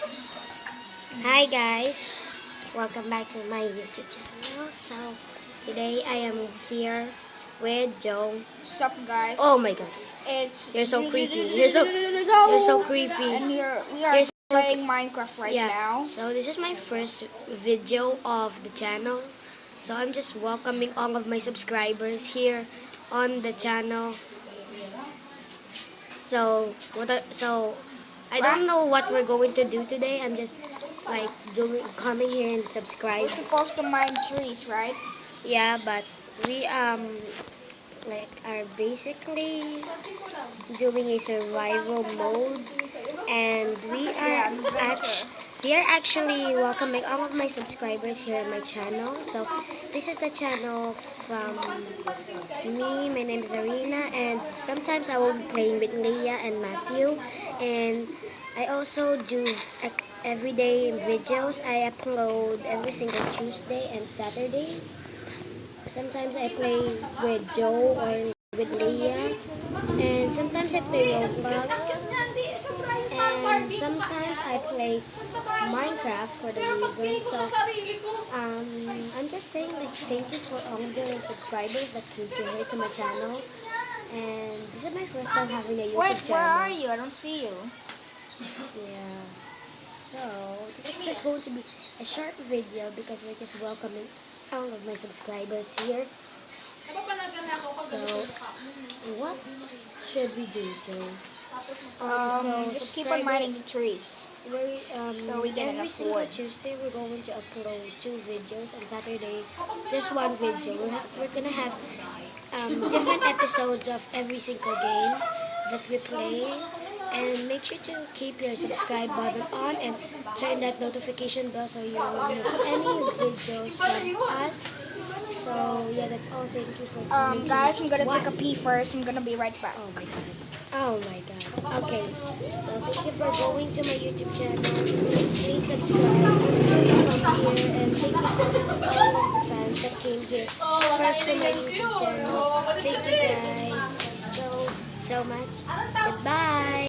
Hi guys, welcome back to my YouTube channel. So today I am here with Joe. Sup guys? Oh my god, It's you're so creepy. You're so creepy. And we are You're so playing Minecraft right yeah. now. So this is my first video of the channel. So I'm just welcoming all of my subscribers here on the channel. So I don't know what we're going to do today. I'm just like coming here and subscribe. We're supposed to mine trees, right? Yeah, but we like are basically doing a survival mode, and we are actually welcoming all of my subscribers here on my channel. So this is the channel from me. My name is Arena, and sometimes I will be playing with Leah and Matthew, and I also do everyday videos. I upload every single Tuesday and Saturday. Sometimes I play with Joe or with Leah, and sometimes I play Roblox, and sometimes I play Minecraft for the reason. So I'm just saying like thank you for all the subscribers that came to here to my channel, and this is my first time having a YouTube Wait, channel. where are you? I don't see you. Yeah. So this is just going to be a short video because we're just welcoming all of my subscribers here. So what should we do, Joe? Just keep on mining the trees. So we get every enough single wood. Tuesday we're going to upload 2 videos, and Saturday just 1 video. We're gonna have different episodes of every single game that we play. And make sure to keep your subscribe button on and turn that notification bell so you won't miss any videos from us. So yeah, that's all. Thank you for coming. Guys, I'm gonna take a pee first. I'm gonna be right back. Oh my god. Oh my god. Okay. So thank you for going to my YouTube channel. Please subscribe and come here, and thank you for all of the fans that came here first to my YouTube channel. Thank you guys so much. Goodbye.